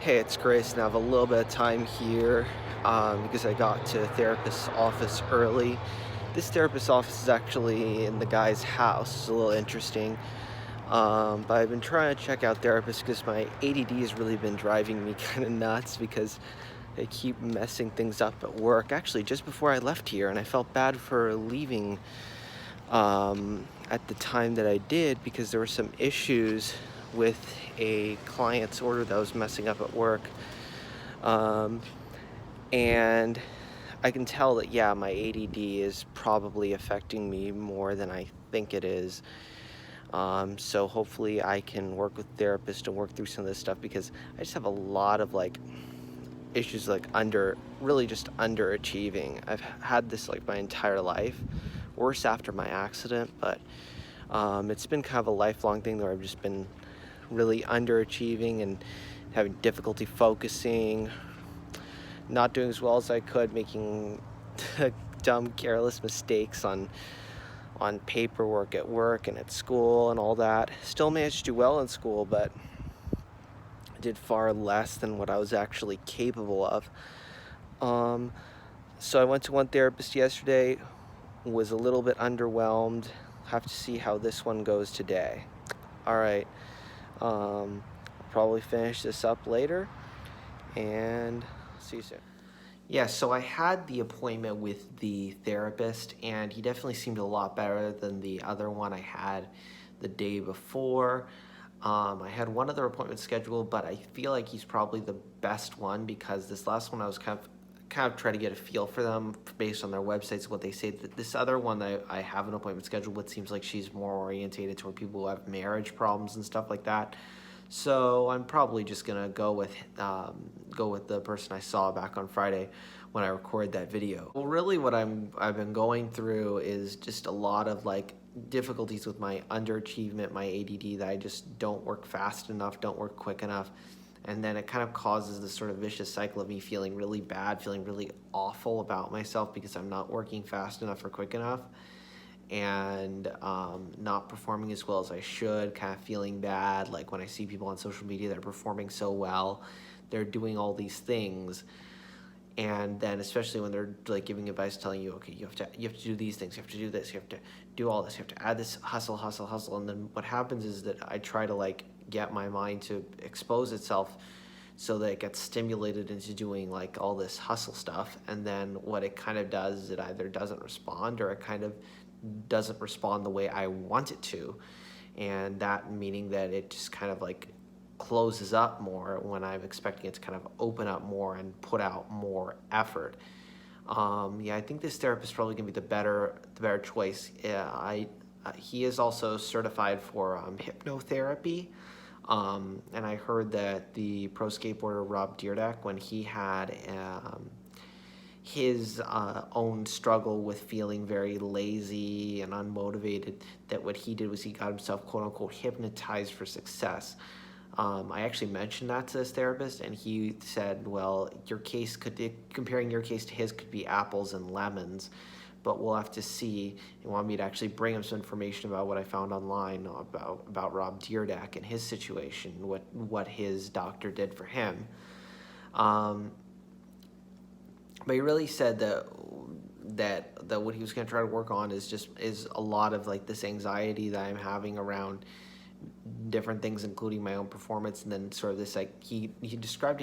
Hey, it's Greyson. I have a little bit of time here because I got to the therapist's office early. This therapist's office is actually in the guy's house. It's a little interesting. But I've been trying to check out therapists because my ADD has really been driving me kind of nuts because they keep messing things up at work. Actually, just before I left here, and I felt bad for leaving at the time that I did because there were some issues with a client's order that was messing up at work. Um, and I can tell that, yeah, my ADD is probably affecting me more than I think it is. So hopefully I can work with therapists and work through some of this stuff because I just have a lot of issues really just underachieving. I've had this like my entire life, worse after my accident, but it's been kind of a lifelong thing where I've just been really underachieving and having difficulty focusing, not doing as well as I could, making dumb, careless mistakes on paperwork at work and at school and all that. Still managed to do well in school, but did far less than what I was actually capable of. Um, so I went to one therapist yesterday, was a little bit underwhelmed. Have to see how this one goes today. All right. I'll probably finish this up later and see you soon. Yeah, so I had the appointment with the therapist, and he definitely seemed a lot better than the other one I had the day before. I had one other appointment scheduled, but I feel like he's probably the best one because this last one I was kind of trying to get a feel for them based on their websites, what they say. This other one that I have an appointment scheduled with seems like she's more orientated toward people who have marriage problems and stuff like that. So I'm probably just gonna go with the person I saw back on Friday when I recorded that video. Well, really, what I've been going through is just a lot of difficulties with my underachievement, my ADD, that I just don't work fast enough, don't work quick enough, and then it kind of causes this sort of vicious cycle of me feeling really bad, feeling really awful about myself because I'm not working fast enough or quick enough, and not performing as well as I should, kind of feeling bad. Like when I see people on social media that are performing so well, they're doing all these things, and then especially when they're like giving advice, telling you, okay, you have to do these things, you have to do this, you have to do all this, you have to add this, hustle, and then what happens is that I try to get my mind to expose itself so that it gets stimulated into doing all this hustle stuff, and then what it kind of does is it either doesn't respond or it kind of doesn't respond the way I want it to, and that meaning that it just kind of closes up more when I'm expecting it to kind of open up more and put out more effort. Yeah, I think this therapist is probably gonna be the better choice. He is also certified for hypnotherapy. And I heard that the pro skateboarder Rob Dyrdek, when he had his own struggle with feeling very lazy and unmotivated, that what he did was he got himself quote unquote hypnotized for success. I actually mentioned that to this therapist, and he said, well, comparing your case to his could be apples and lemons, but we'll have to see. He wanted me to actually bring him some information about what I found online about Rob Dyrdek and his situation, what his doctor did for him. But he really said that what he was going to try to work on is a lot of this anxiety that I'm having around different things, including my own performance, and then sort of this he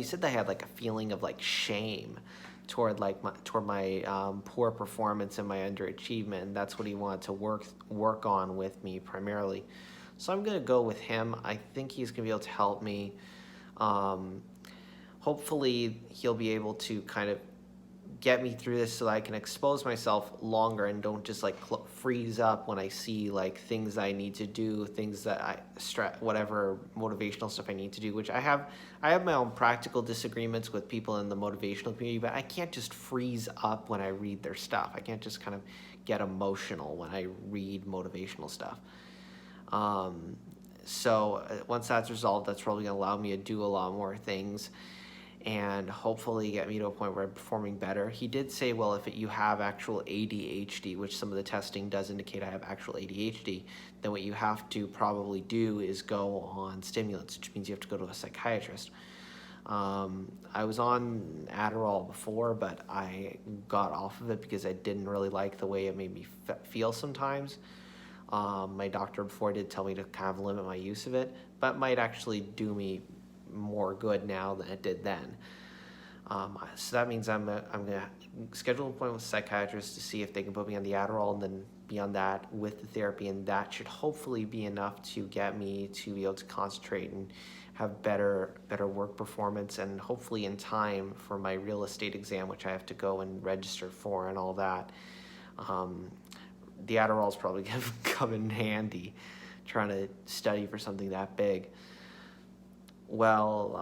said that I had a feeling of shame toward my poor performance and my underachievement, and that's what he wanted to work on with me primarily. So I'm gonna go with him. I think he's gonna be able to help me. Hopefully he'll be able to kind of get me through this so that I can expose myself longer and don't just freeze up when I see things I need to do, things that whatever motivational stuff I need to do, which I have my own practical disagreements with people in the motivational community, but I can't just freeze up when I read their stuff. I can't just kind of get emotional when I read motivational stuff. So once that's resolved, that's probably gonna allow me to do a lot more things and hopefully get me to a point where I'm performing better. He did say, well, if you have actual ADHD, which some of the testing does indicate I have actual ADHD, then what you have to probably do is go on stimulants, which means you have to go to a psychiatrist. I was on Adderall before, but I got off of it because I didn't really like the way it made me feel sometimes. My doctor before did tell me to kind of limit my use of it, but it might actually do me more good now than it did then. So that means I'm gonna schedule an appointment with a psychiatrist to see if they can put me on the Adderall, and then beyond that with the therapy, and that should hopefully be enough to get me to be able to concentrate and have better work performance, and hopefully in time for my real estate exam, which I have to go and register for and all that. The Adderall is probably going to come in handy trying to study for something that big. Well,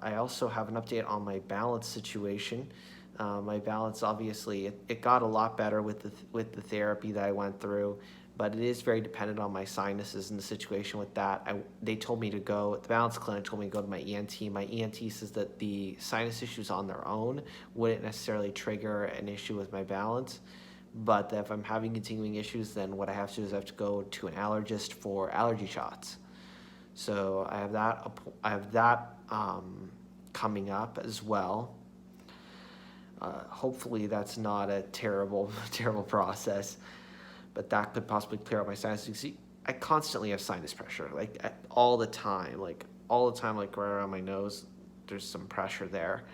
I also have an update on my balance situation. My balance, obviously, it got a lot better with the therapy that I went through, but it is very dependent on my sinuses and the situation with that. They told me to go, the balance clinic told me to go to my ENT. My ENT says that the sinus issues on their own wouldn't necessarily trigger an issue with my balance, but that if I'm having continuing issues, then what I have to do is I have to go to an allergist for allergy shots. So I have that coming up as well. Hopefully that's not a terrible process, but that could possibly clear up my sinuses. See, I constantly have sinus pressure, like all the time, like right around my nose. There's some pressure there,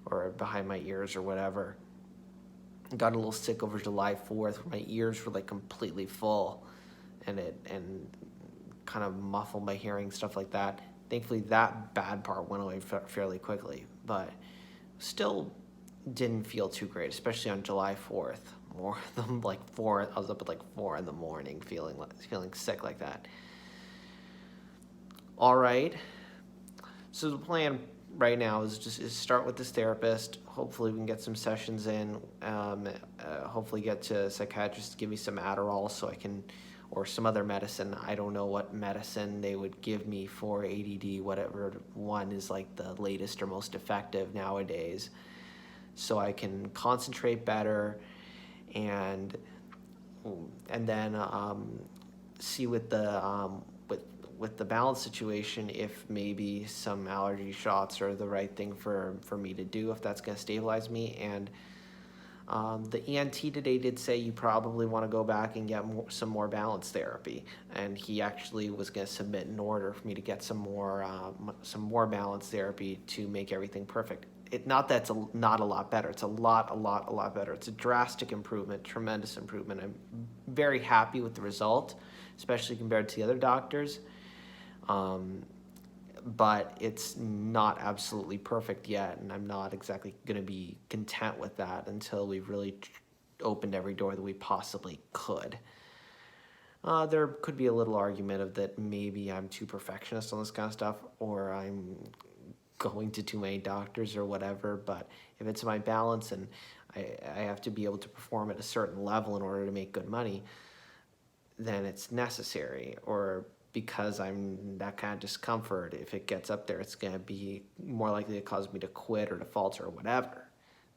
or behind my ears or whatever. Got a little sick over July 4th. My ears were like completely full, and kind of muffled my hearing, stuff like that. Thankfully, that bad part went away fairly quickly, but still didn't feel too great, especially on July 4th. More than like 4, I was up at like 4 in the morning feeling sick like that. All right. So the plan right now is start with this therapist. Hopefully we can get some sessions in. Hopefully get to a psychiatrist to give me some Adderall so I can, or some other medicine. I don't know what medicine they would give me for ADD, whatever one is like the latest or most effective nowadays, so I can concentrate better, and then see with the balance situation if maybe some allergy shots are the right thing for me to do, if that's going to stabilize me. And the ENT today did say you probably want to go back and get some more balance therapy, and he actually was going to submit an order for me to get some more balance therapy to make everything perfect. Not that it's not a lot better. It's a lot better. It's a drastic improvement, tremendous improvement. I'm very happy with the result, especially compared to the other doctors. But it's not absolutely perfect yet, and I'm not exactly going to be content with that until we've really opened every door that we possibly could. There could be a little argument of that maybe I'm too perfectionist on this kind of stuff, or I'm going to too many doctors or whatever, but if it's my balance and I have to be able to perform at a certain level in order to make good money, then it's necessary. Or because I'm that kind of discomfort, if it gets up there, it's going to be more likely to cause me to quit or to falter or whatever,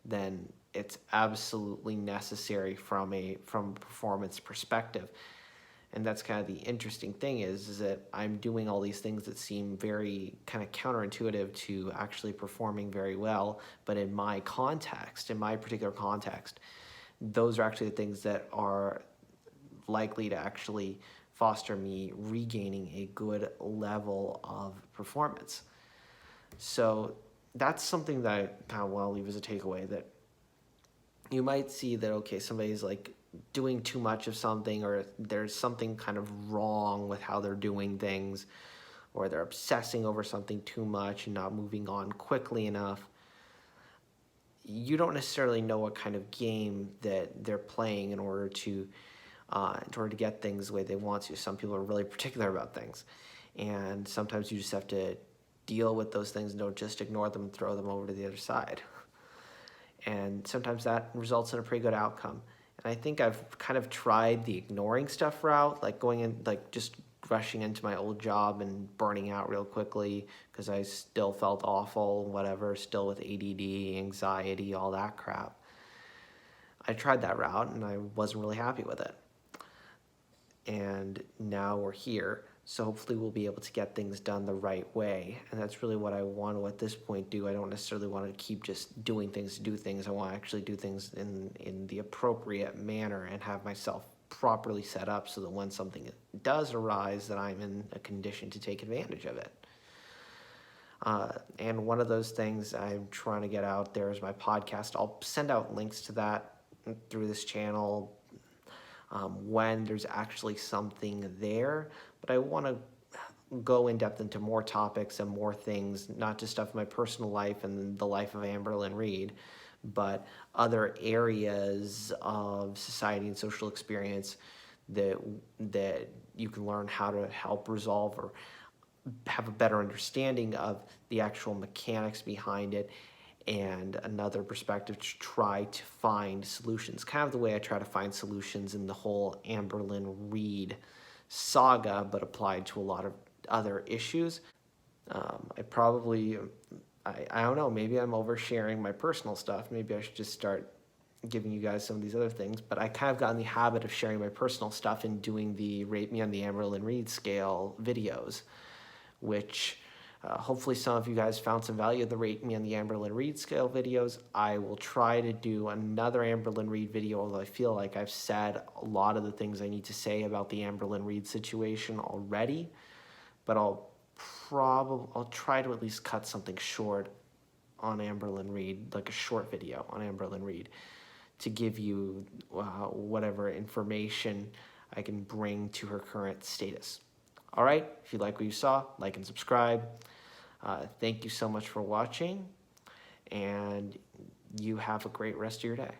then it's absolutely necessary from a performance perspective. And that's kind of the interesting thing is that I'm doing all these things that seem very kind of counterintuitive to actually performing very well, but in my context, in my particular context, those are actually the things that are likely to actually foster me regaining a good level of performance. So that's something that I kind of want to leave as a takeaway, that you might see that, okay, somebody's like doing too much of something, or there's something kind of wrong with how they're doing things, or they're obsessing over something too much and not moving on quickly enough. You don't necessarily know what kind of game that they're playing in order to get things the way they want to. Some people are really particular about things, and sometimes you just have to deal with those things and don't just ignore them and throw them over to the other side. And sometimes that results in a pretty good outcome. And I think I've kind of tried the ignoring stuff route, like going in, like just rushing into my old job and burning out real quickly because I still felt awful, whatever, still with ADD, anxiety, all that crap. I tried that route and I wasn't really happy with it. And now we're here. So hopefully we'll be able to get things done the right way. And that's really what I want to, at this point, do. I don't necessarily want to keep just doing things to do things. I want to actually do things in the appropriate manner and have myself properly set up so that when something does arise, that I'm in a condition to take advantage of it. And one of those things I'm trying to get out there is my podcast. I'll send out links to that through this channel when there's actually something there. But I want to go in depth into more topics and more things, not just stuff in my personal life and the life of Amberlynn Reed, but other areas of society and social experience that you can learn how to help resolve or have a better understanding of the actual mechanics behind it, and another perspective to try to find solutions. Kind of the way I try to find solutions in the whole Amberlynn Reed saga, but applied to a lot of other issues. I don't know, maybe I'm oversharing my personal stuff. Maybe I should just start giving you guys some of these other things, but I kind of got in the habit of sharing my personal stuff and doing the Rate Me on the Amberlynn Reed Scale videos, which hopefully some of you guys found some value in the Rate Me on the Amberlynn Reed Scale videos. I will try to do another Amberlynn Reed video, although I feel like I've said a lot of the things I need to say about the Amberlynn Reed situation already, but I'll try to at least cut something short on Amberlynn Reed, like a short video on Amberlynn Reed, to give you whatever information I can bring to her current status. All right, if you like what you saw, like and subscribe. Thank you so much for watching, and you have a great rest of your day.